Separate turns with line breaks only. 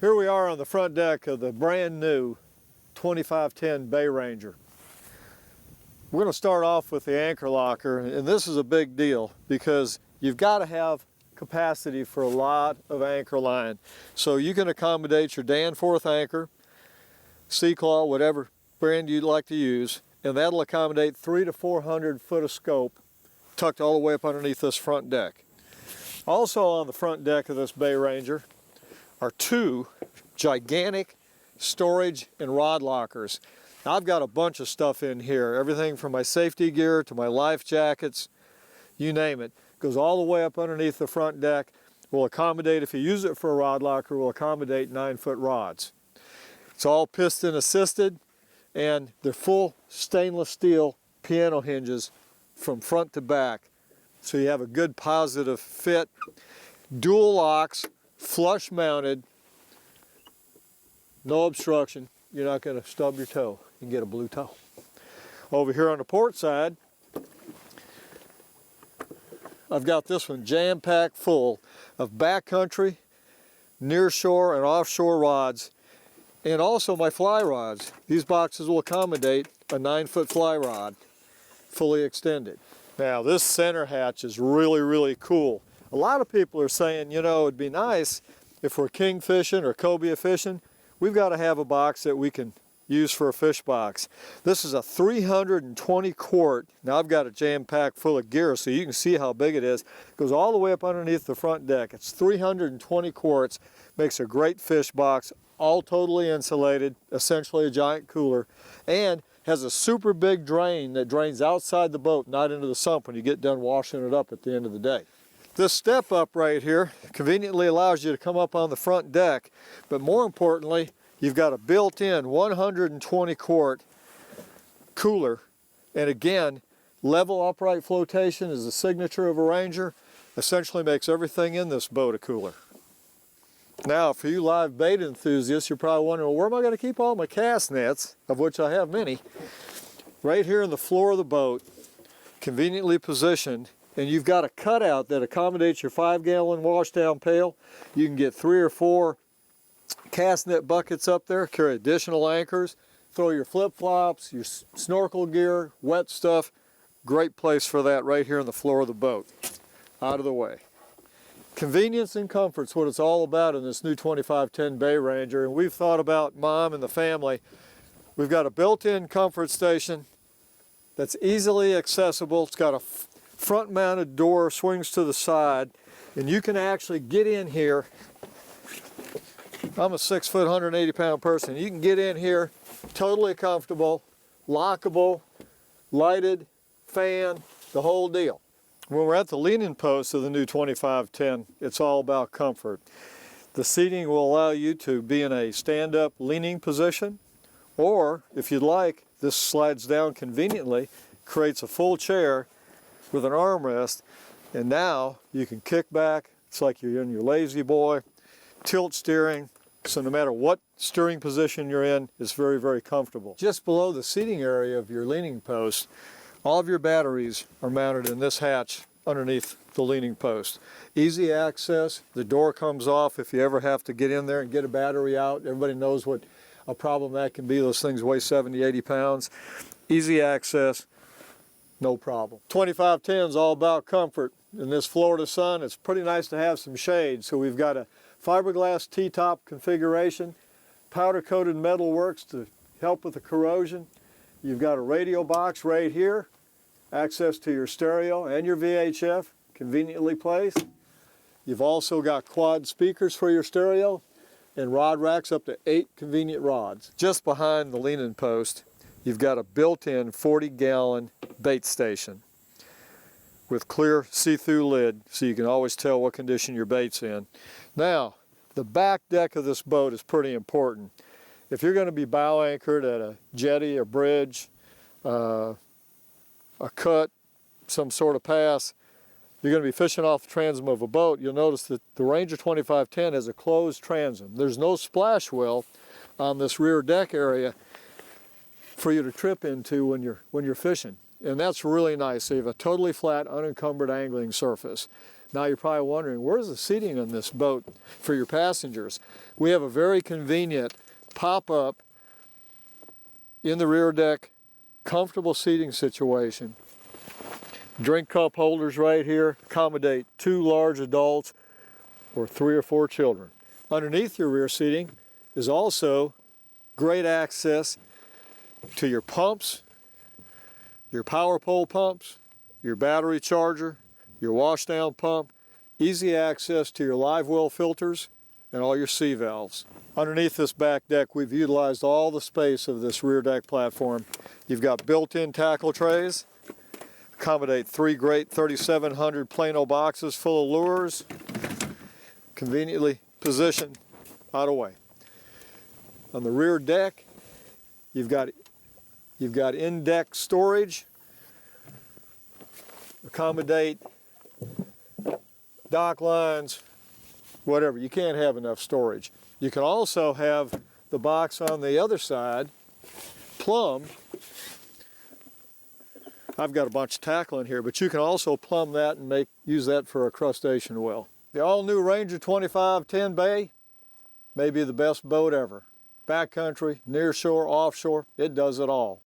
Here we are on the front deck of the brand new 2510 Bay Ranger. We're going to start off with the anchor locker, and this is a big deal because you've got to have capacity for a lot of anchor line. So you can accommodate your Danforth anchor, Sea-Claw, whatever brand you'd like to use, and that'll accommodate 300 to 400 foot of scope tucked all the way up underneath this front deck. Also on the front deck of this Bay Ranger are two gigantic storage and rod lockers. Now, I've got a bunch of stuff in here, everything from my safety gear to my life jackets, you name it. Goes all the way up underneath the front deck. Will accommodate, if you use it for a rod locker, will accommodate 9-foot rods. It's all piston assisted, and they're full stainless steel piano hinges from front to back. So you have a good positive fit. Dual locks, flush mounted, no obstruction. You're not going to stub your toe. You can get a blue toe. Over here on the port side, I've got this one jam-packed full of backcountry, near shore and offshore rods, and also my fly rods. These boxes will accommodate a 9-foot fly rod, fully extended. Now this center hatch is really, really cool. A lot of people are saying, you know, it'd be nice if we're king fishing or cobia fishing, we've got to have a box that we can use for a fish box. This is a 320 quart. Now I've got it jam-packed full of gear so you can see how big it is. It goes all the way up underneath the front deck. It's 320 quarts, makes a great fish box, all totally insulated, essentially a giant cooler, and has a super big drain that drains outside the boat, not into the sump when you get done washing it up at the end of the day. This step up right here conveniently allows you to come up on the front deck, but more importantly, you've got a built-in 120 quart cooler, and again, level upright flotation is the signature of a Ranger, essentially makes everything in this boat a cooler. Now, for you live bait enthusiasts, you're probably wondering, well, where am I going to keep all my cast nets, of which I have many? Right here in the floor of the boat, conveniently positioned, and you've got a cutout that accommodates your 5-gallon washdown pail. You can get 3 or 4 cast net buckets up there, carry additional anchors, throw your flip-flops, your snorkel gear, wet stuff. Great place for that right here on the floor of the boat. Out of the way. Convenience and comfort's what it's all about in this new 2510 Bay Ranger, and we've thought about Mom and the family. We've got a built-in comfort station that's easily accessible. It's got a front-mounted door, swings to the side, and you can actually get in here. I'm a 6-foot, 180-pound person. You can get in here totally comfortable, lockable, lighted, fan, the whole deal. When we're at the leaning post of the new 2510, it's all about comfort. The seating will allow you to be in a stand-up leaning position, or if you'd like, this slides down conveniently, creates a full chair with an armrest, and now you can kick back. It's like you're in your lazy boy, tilt steering, so no matter what steering position you're in, it's very, very comfortable. Just below the seating area of your leaning post, all of your batteries are mounted in this hatch underneath the leaning post. Easy access, the door comes off if you ever have to get in there and get a battery out. Everybody knows what a problem that can be. Those things weigh 70, 80 pounds. Easy access, no problem. 2510 is all about comfort. In this Florida sun, it's pretty nice to have some shade. So we've got a fiberglass T-top configuration, powder-coated metal works to help with the corrosion. You've got a radio box right here, access to your stereo and your VHF, conveniently placed. You've also got quad speakers for your stereo and rod racks up to 8 convenient rods. Just behind the leaning post, you've got a built-in 40-gallon bait station with clear see-through lid so you can always tell what condition your bait's in. Now, the back deck of this boat is pretty important. If you're going to be bow anchored at a jetty, a bridge, a cut, some sort of pass, you're going to be fishing off the transom of a boat, you'll notice that the Ranger 2510 has a closed transom. There's no splash well on this rear deck area for you to trip into when you're fishing. And that's really nice. So you have a totally flat, unencumbered angling surface. Now you're probably wondering, where's the seating on this boat for your passengers? We have a very convenient pop-up in the rear deck, comfortable seating situation. Drink cup holders right here, accommodate 2 large adults or 3 or 4 children. Underneath your rear seating is also great access to your pumps, your power pole pumps, your battery charger, your washdown pump, easy access to your live well filters, and all your C valves. Underneath this back deck, we've utilized all the space of this rear deck platform. You've got built-in tackle trays, accommodate 3 great 3,700 Plano boxes full of lures, conveniently positioned out of way. On the rear deck, you've got in-deck storage, accommodate dock lines, whatever. You can't have enough storage. You can also have the box on the other side plumbed. I've got a bunch of tackle in here, but you can also plumb that and use that for a crustacean well. The all-new Ranger 25 10 bay may be the best boat ever. Backcountry, near shore, offshore, it does it all.